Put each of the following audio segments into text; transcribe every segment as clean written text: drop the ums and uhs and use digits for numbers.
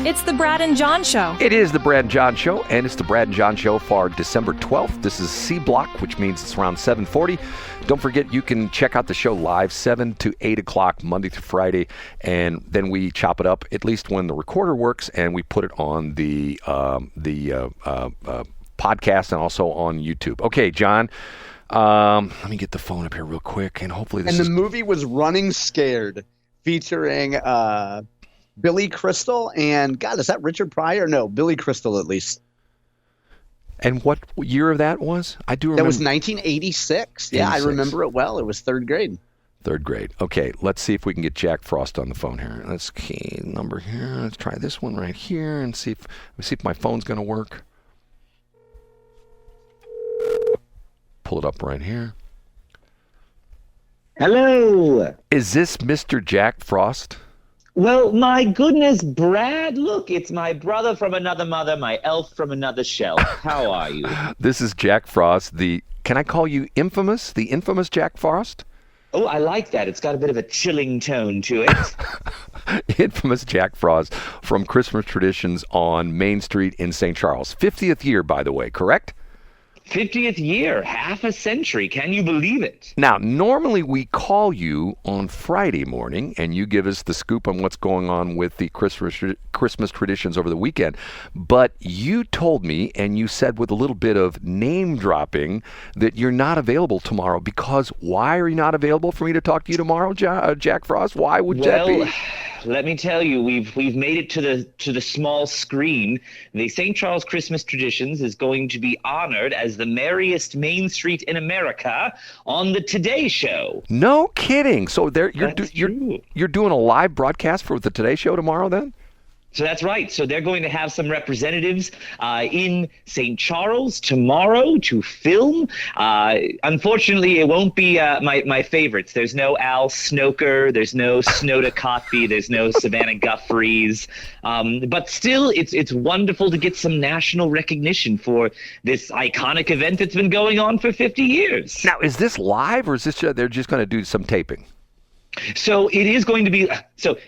It's the Brad and John Show. It is the Brad and John Show, and it's the Brad and John Show for December 12th. This is C Block, which means it's around 7:40. Don't forget, you can check out the show live 7 to 8 o'clock, Monday through Friday, and then we chop it up, at least when the recorder works, and we put it on the podcast and also on YouTube. Okay, John, let me get the phone up here real quick, and hopefully this And the movie was Running Scared, featuring Billy Crystal and, God, is that Richard Pryor? No, Billy Crystal at least. And what year of that was? I do remember. That was 1986. Yeah, 86. I remember it well. It was third grade. Third grade. Okay, let's see if we can get Jack Frost on the phone here. Let's key number here. Let's try this one right here and see if my phone's going to work. Pull it up right here. Hello. Is this Mr. Jack Frost? Well, my goodness, Brad, look, it's my brother from another mother, my elf from another shell. How are you? This is Jack Frost, can I call you infamous, the infamous Jack Frost? Oh, I like that. It's got a bit of a chilling tone to it. Infamous Jack Frost from Christmas Traditions on Main Street in St. Charles. 50th year, by the way, correct? 50th year, half a century. Can you believe it? Now, normally we call you on Friday morning and you give us the scoop on what's going on with the Christmas traditions over the weekend. But you told me, and you said with a little bit of name dropping, that you're not available tomorrow. Because why are you not available for me to talk to you tomorrow, Jack Frost? Why would that be? Let me tell you, we've made it to the small screen. The St. Charles Christmas Traditions is going to be honored as the merriest Main Street in America on the Today Show. No kidding. So you're doing a live broadcast for the Today Show tomorrow then? So that's right. So they're going to have some representatives in St. Charles tomorrow to film. Unfortunately, it won't be my favorites. There's no Al Snoker. There's no Snowda Cotby. There's no Savannah Guffreys. But still, it's wonderful to get some national recognition for this iconic event that's been going on for 50 years. Now, is this live, or is this they're just going to do some taping? So it is going to be,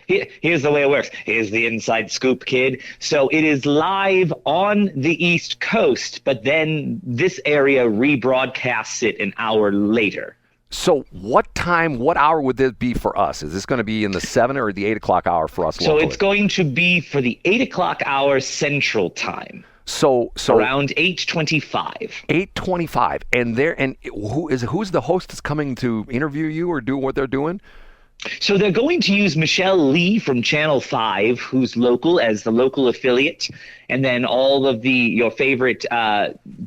here's the way it works. Here's the inside scoop, kid. So it is live on the East Coast, but then this area rebroadcasts it an hour later. So what hour would this be for us? Is this going to be in the 7 or the 8 o'clock hour for us locally? So it's going to be for the 8 o'clock hour Central Time. So around 8:25. 8:25. And who's the host that's coming to interview you or do what they're doing? So they're going to use Michelle Lee from Channel 5, who's local, as the local affiliate. And then all of your favorite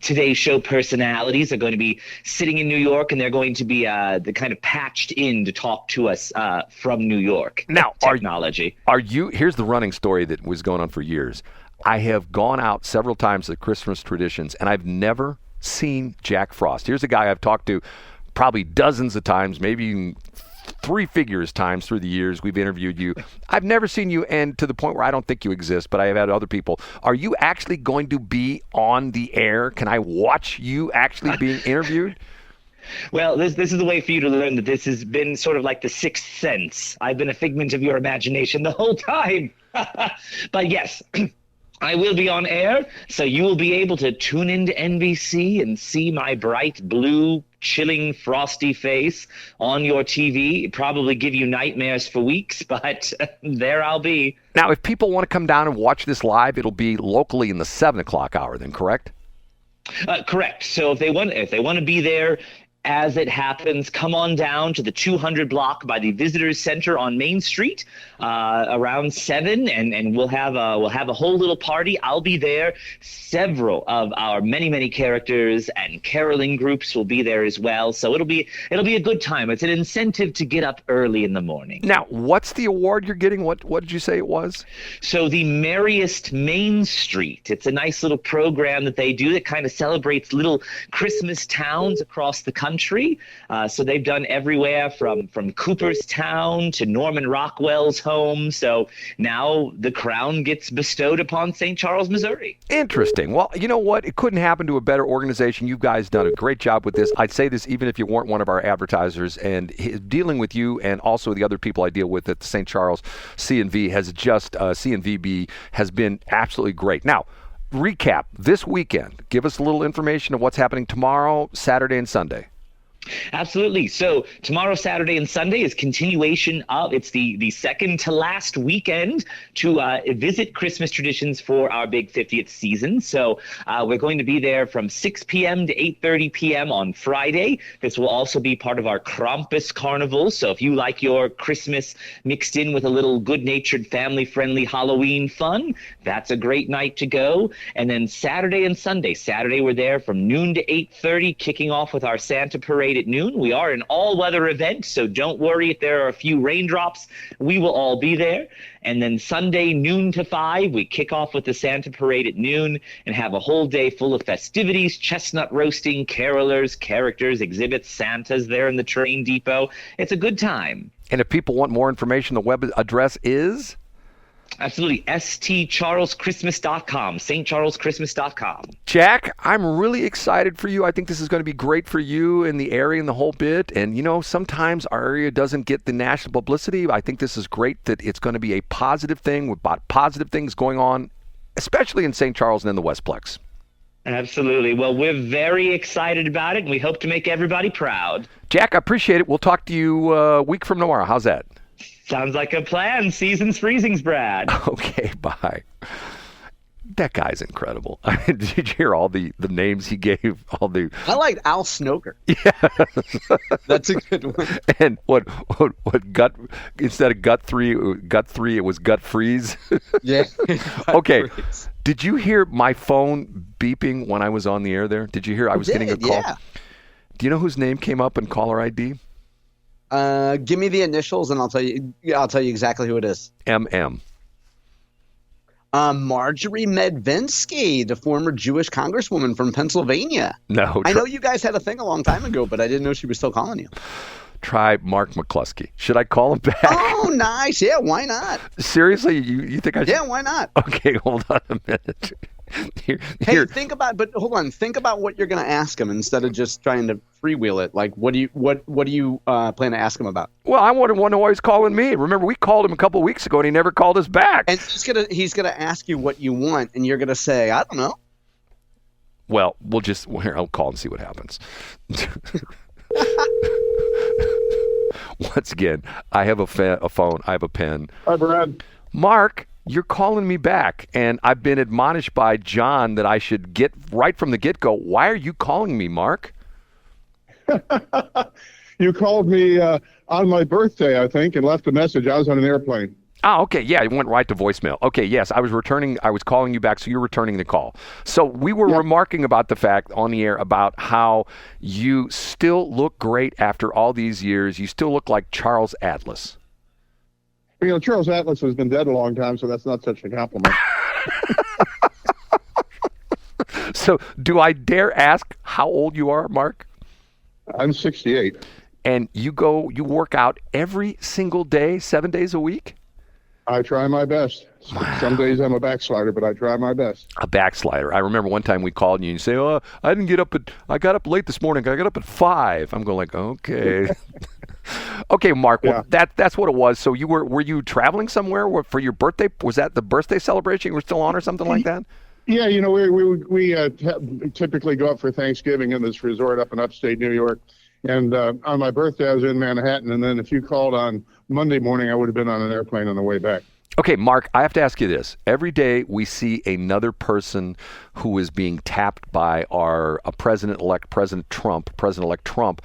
Today Show personalities are going to be sitting in New York, and they're going to be the kind of patched in to talk to us from New York. Now, technology. Here's the running story that was going on for years. I have gone out several times to Christmas Traditions, and I've never seen Jack Frost. Here's a guy I've talked to probably dozens of times, maybe even three figures times through the years we've interviewed you. I've never seen you, and to the point where I don't think you exist, but I have had other people. Are you actually going to be on the air? Can I watch you actually being interviewed? Well, this is the way for you to learn that this has been sort of like the Sixth Sense. I've been a figment of your imagination the whole time. But yes, I will be on air, so you will be able to tune into NBC and see my bright blue, chilling, frosty face on your TV. Probably give you nightmares for weeks, but there I'll be. Now, if people want to come down and watch this live, it'll be locally in the 7 o'clock hour then, correct? Correct. So if they want to be there as it happens, come on down to the 200 block by the Visitors Center on Main Street around 7, and we'll have a whole little party. I'll be there. Several of our many characters and caroling groups will be there as well. So it'll be a good time. It's an incentive to get up early in the morning. Now, what's the award you're getting? What did you say it was? So the Merriest Main Street. It's a nice little program that they do that kind of celebrates little Christmas towns across the country. country. So they've done everywhere from Cooperstown to Norman Rockwell's home. So now the crown gets bestowed upon St. Charles, Missouri. Interesting. Well, you know what? It couldn't happen to a better organization. You guys done a great job with this. I'd say this even if you weren't one of our advertisers, and dealing with you and also the other people I deal with at the St. Charles C&V has just, C&VB has been absolutely great. Now, recap this weekend. Give us a little information of what's happening tomorrow, Saturday, and Sunday. Absolutely. So tomorrow, Saturday, and Sunday is continuation of, it's the second to last weekend to visit Christmas traditions for our big 50th season. So we're going to be there from 6 p.m. to 8:30 p.m. on Friday. This will also be part of our Krampus Carnival. So if you like your Christmas mixed in with a little good-natured, family-friendly Halloween fun, that's a great night to go. And then Saturday and Sunday. Saturday, we're there from noon to 8:30, kicking off with our Santa Parade at noon. We are an all-weather event, so don't worry if there are a few raindrops. We will all be there. And then Sunday, noon to 5, we kick off with the Santa Parade at noon and have a whole day full of festivities, chestnut roasting, carolers, characters, exhibits, Santas there in the train depot. It's a good time. And if people want more information, the web address is? Absolutely. stcharleschristmas.com, stcharleschristmas.com. Jack, I'm really excited for you. I think this is going to be great for you and the area and the whole bit. And, you know, sometimes our area doesn't get the national publicity. I think this is great that it's going to be a positive thing with positive things going on, especially in St. Charles and in the Westplex. Absolutely. Well, we're very excited about it, and we hope to make everybody proud. Jack, I appreciate it. We'll talk to you a week from tomorrow. How's that? Sounds like a plan. Season's freezings, Brad. Okay, bye. That guy's incredible. Did you hear all the names he gave? I like Al Snoker. Yeah, That's a good one. and what gut instead of gut three, it was gut freeze. Yeah. Okay. Did you hear my phone beeping when I was on the air there? Did you hear I was getting a call? Yeah. Do you know whose name came up in caller ID? Give me the initials and I'll tell you exactly who it is. MM. Marjorie Medvinsky, the former Jewish congresswoman from Pennsylvania. No. I know you guys had a thing a long time ago, but I didn't know she was still calling you. Try Mark McCloskey. Should I call him back? Oh, nice. Yeah, why not? Seriously, you think I should? Yeah, why not? Okay, hold on a minute. Here. Hey, hold on. Think about what you're going to ask him instead of just trying to freewheel it. Like, what do you plan to ask him about? Well, I want to always calling me. Remember, we called him a couple of weeks ago, and he never called us back. And he's gonna ask you what you want, and you're gonna say, I don't know. Well, here, I'll call and see what happens. Once again, I have a phone. I have a pen. Hi, Brad. Mark, you're calling me back, and I've been admonished by John that I should get right from the get-go. Why are you calling me, Mark? You called me on my birthday, I think, and left a message. I was on an airplane. Oh, okay. Yeah, it went right to voicemail. Okay, yes, I was calling you back, so you're returning the call. So we were remarking about the fact on the air about how you still look great after all these years. You still look like Charles Atlas. You know, Charles Atlas has been dead a long time, so that's not such a compliment. So do I dare ask how old you are, Mark? I'm 68. And you work out every single day, 7 days a week? I try my best. Wow. Some days I'm a backslider, but I try my best. A backslider. I remember one time we called you and you say, "Oh, I got up late this morning. I got up at 5." I'm going like, okay. Okay, Mark. Yeah. Well, that's what it was. So were you traveling somewhere for your birthday? Was that the birthday celebration you were still on or something like that? Yeah, you know, we typically go up for Thanksgiving in this resort up in upstate New York. And on my birthday, I was in Manhattan. And then if you called on Monday morning, I would have been on an airplane on the way back. Okay, Mark, I have to ask you this. Every day we see another person who is being tapped by our President-elect Trump,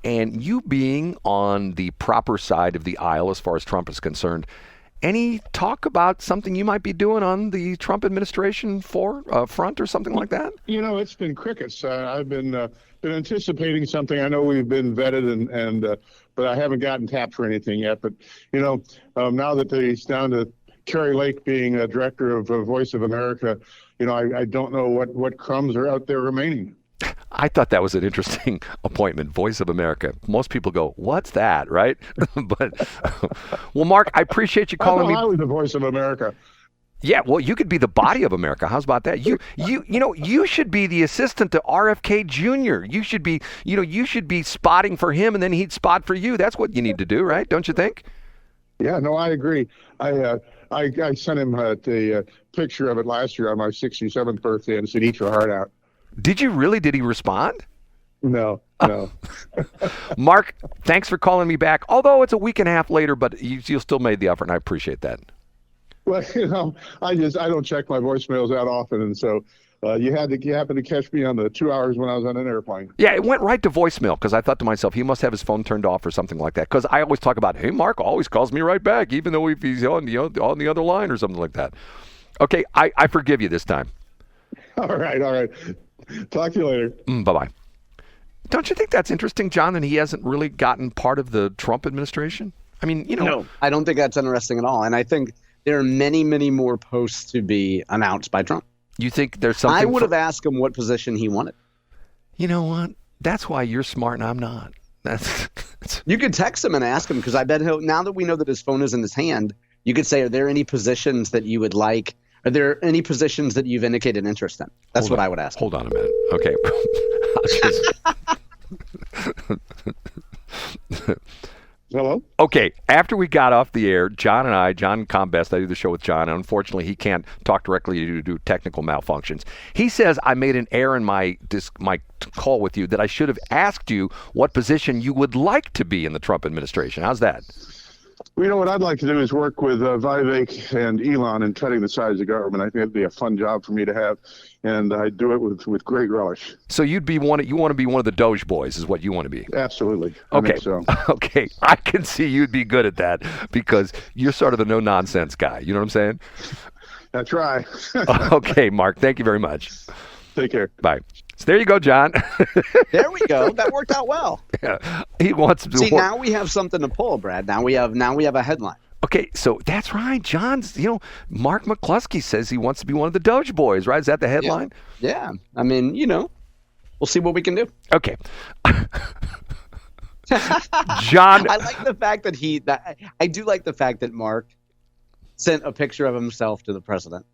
and you being on the proper side of the aisle as far as Trump is concerned. Any talk about something you might be doing on the Trump administration front or something like that? You know, it's been crickets. I've been anticipating something. I know we've been vetted, but I haven't gotten tapped for anything yet. But, you know, now that he's down to Kari Lake being a director of Voice of America, you know, I don't know what crumbs are out there remaining. I thought that was an interesting appointment, Voice of America. Most people go, what's that, right? But, well, Mark, I appreciate you calling me. I was the voice of America. Yeah, well, you could be the body of America. How's about that? You should be the assistant to RFK Jr. You should be spotting for him, and then he'd spot for you. That's what you need to do, right? Don't you think? Yeah, no, I agree. I sent him the picture of it last year on my 67th birthday and said, "Eat your heart out." Did you really? Did he respond? No. Mark, thanks for calling me back. Although it's a week and a half later, but you still made the effort, and I appreciate that. Well, I don't check my voicemails that often, and so you happened to catch me on the 2 hours when I was on an airplane. Yeah, it went right to voicemail because I thought to myself, he must have his phone turned off or something like that. Because I always talk about, hey, Mark always calls me right back, even though if he's on the other line or something like that. Okay, I forgive you this time. All right. Talk to you later. Bye-bye. Don't you think that's interesting, John, that he hasn't really gotten part of the Trump administration? I mean, No, I don't think that's interesting at all. And I think there are many, many more posts to be announced by Trump. You think there's something? I would have asked him what position he wanted. You know what? That's why you're smart and I'm not. You could text him and ask him, because I bet now that we know that his phone is in his hand, you could say, are there any positions that you would like? Are there any positions that you've indicated interest in? That's what I would ask. Hold on a minute. Okay. Hello? Okay, after we got off the air, John Combest, I do the show with John, and unfortunately he can't talk directly due to technical malfunctions. He says I made an error in my call with you, that I should have asked you what position you would like to be in the Trump administration. How's that? Well, what I'd like to do is work with Vivek and Elon in cutting the size of government. I think it'd be a fun job for me to have, and I do it with great relish. So you want to be one of the DOGE boys, is what you want to be? Absolutely. Okay. I think so. Okay, I can see you'd be good at that because you're sort of the no-nonsense guy. You know what I'm saying? That's right. Okay, Mark, thank you very much. Take care. Bye. So there you go, John. There we go. That worked out well. Yeah. He wants to see. Now we have something to pull, Brad. Now we have a headline. Okay, so that's right. John's. Mark McCloskey says he wants to be one of the DOGE boys. Right? Is that the headline? Yeah. I mean, we'll see what we can do. Okay. John. I like the fact that I do like the fact that Mark sent a picture of himself to the president.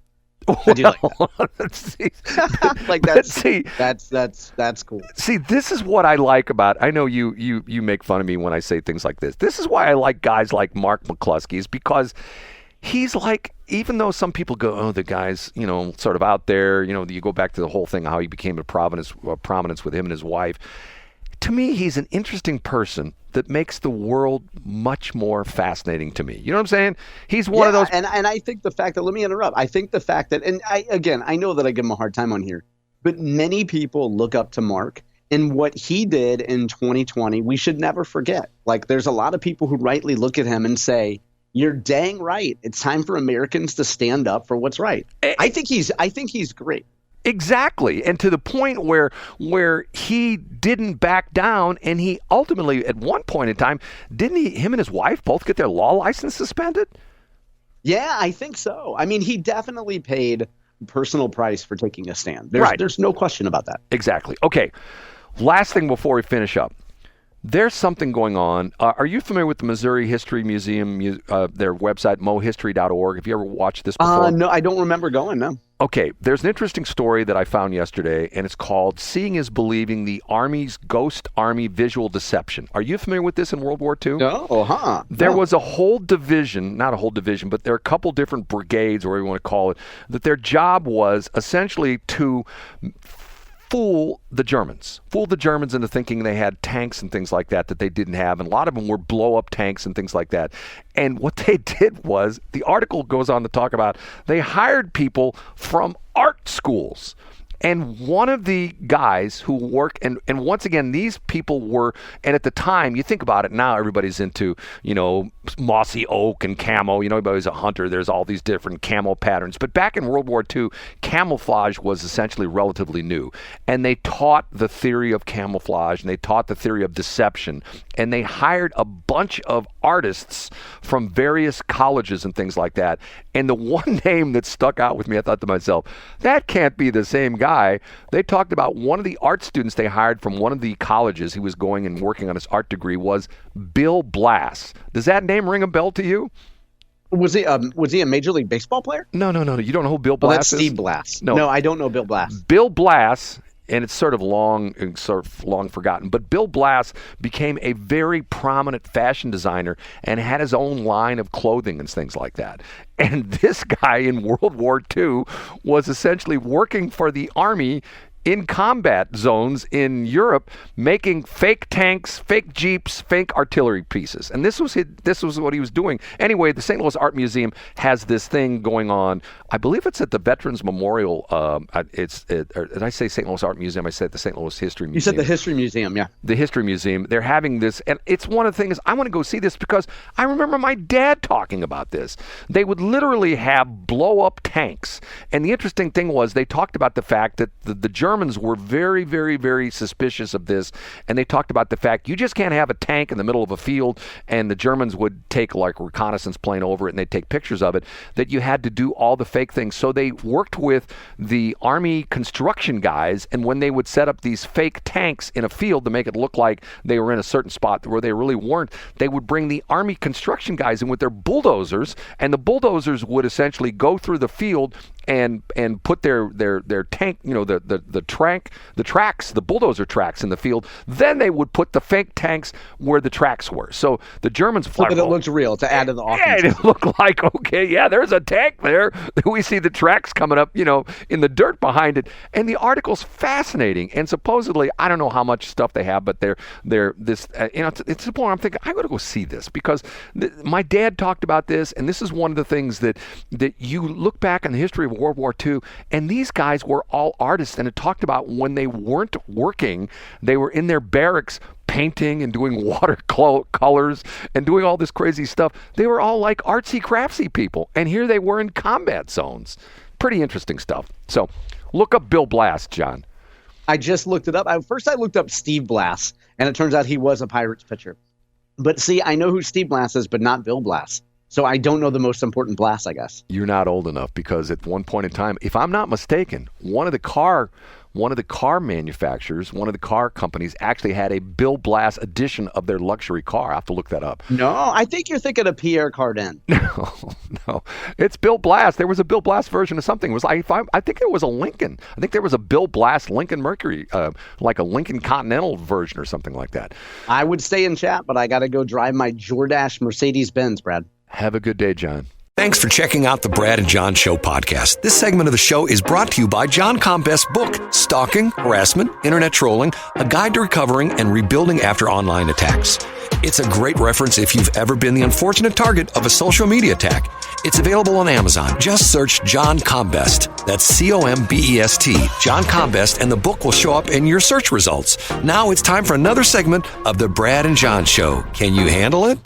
I do like that. That's cool. See, this is what I like about. I know you make fun of me when I say things like this. This is why I like guys like Mark McCloskey, is because he's like, even though some people go, oh, the guy's sort of out there. You go back to the whole thing how he became a prominence with him and his wife. To me, he's an interesting person that makes the world much more fascinating to me. You know what I'm saying? He's one of those. And I think the fact that, let me interrupt. I think the fact that, and I know that I give him a hard time on here, but many people look up to Mark, and what he did in 2020, we should never forget. Like, there's a lot of people who rightly look at him and say, you're dang right. It's time for Americans to stand up for what's right. I think he's great. Exactly. And to the point where he didn't back down, and he ultimately, at one point in time, him and his wife both get their law license suspended? Yeah, I think so. I mean, he definitely paid personal price for taking a stand. There's no question about that. Exactly. Okay. Last thing before we finish up. There's something going on. Are you familiar with the Missouri History Museum, their website, mohistory.org? Have you ever watched this before? No, I don't remember going, no. Okay, there's an interesting story that I found yesterday, and it's called Seeing is Believing, the Army's Ghost Army Visual Deception. Are you familiar with this in World War II? No, huh? There was a whole division, not a whole division, but there are a couple different brigades, or whatever you want to call it, that their job was essentially to fool the Germans into thinking they had tanks and things like that they didn't have. And a lot of them were blow-up tanks and things like that. And what they did was, the article goes on to talk about, they hired people from art schools. And one of the guys who work, and once again, these people were, and at the time, you think about it now, everybody's into, mossy oak and camo. Everybody's a hunter. There's all these different camo patterns. But back in World War II, camouflage was essentially relatively new. And they taught the theory of camouflage, and they taught the theory of deception. And they hired a bunch of artists from various colleges and things like that. And the one name that stuck out with me, I thought to myself, that can't be the same guy guy. They talked about one of the art students they hired from one of the colleges he was going and working on his art degree was Bill Blass. Does that name ring a bell to you? Was he a Major League Baseball player? No. You don't know who Bill Oh, Blass that's is? Steve Blass. No. No, I don't know Bill Blass. Bill Blass, and it's sort of long forgotten, but Bill Blass became a very prominent fashion designer and had his own line of clothing and things like that. And this guy in World War II was essentially working for the Army in combat zones in Europe, making fake tanks, fake jeeps, fake artillery pieces. And this was what he was doing. Anyway, the St. Louis Art Museum has this thing going on. I believe it's at the Veterans Memorial. Did I say St. Louis Art Museum? I said the St. Louis History Museum. You said the History Museum, yeah. The History Museum. They're having this, and it's one of the things, I want to go see this because I remember my dad talking about this. They would literally have blow-up tanks. And the interesting thing was they talked about the fact that the Germans were very, very, very suspicious of this, and they talked about the fact you just can't have a tank in the middle of a field, and the Germans would take like a reconnaissance plane over it, and they'd take pictures of it, that you had to do all the fake things. So they worked with the Army construction guys, and when they would set up these fake tanks in a field to make it look like they were in a certain spot where they really weren't, they would bring the Army construction guys in with their bulldozers, and the bulldozers would essentially go through the field and put their tank, the tracks, the bulldozer tracks in the field. Then they would put the fake tanks where the tracks were. So the Germans So that it looks real to add to the offense. Yeah, it looked like, okay, yeah, there's a tank there. We see the tracks coming up, in the dirt behind it. And the article's fascinating. And supposedly, I don't know how much stuff they have, but they're this, it's the point I'm thinking, I got to go see this because my dad talked about this, and this is one of the things that you look back in the history of World War II, and these guys were all artists, and it talked about when they weren't working, they were in their barracks painting and doing watercolors and doing all this crazy stuff. They were all like artsy craftsy people, and here they were in combat zones. Pretty interesting stuff. So look up Bill Blass, John. I just looked it up. First I looked up Steve Blass, and it turns out he was a Pirates pitcher. But see, I know who Steve Blass is, but not Bill Blass. So I don't know the most important Blass, I guess. You're not old enough because at one point in time, if I'm not mistaken, one of the car manufacturers, one of the car companies actually had a Bill Blass edition of their luxury car. I have to look that up. No, I think you're thinking of Pierre Cardin. No, it's Bill Blass. There was a Bill Blass version of something. It was I think there was a Lincoln. I think there was a Bill Blass Lincoln Mercury, like a Lincoln Continental version or something like that. I would stay in chat, but I got to go drive my Jordache Mercedes-Benz, Brad. Have a good day, John. Thanks for checking out the Brad and John Show podcast. This segment of the show is brought to you by John Combest's book, Stalking, Harassment, Internet Trolling, A Guide to Recovering and Rebuilding After Online Attacks. It's a great reference if you've ever been the unfortunate target of a social media attack. It's available on Amazon. Just search John Combest. That's Combest, John Combest, and the book will show up in your search results. Now it's time for another segment of the Brad and John Show. Can you handle it?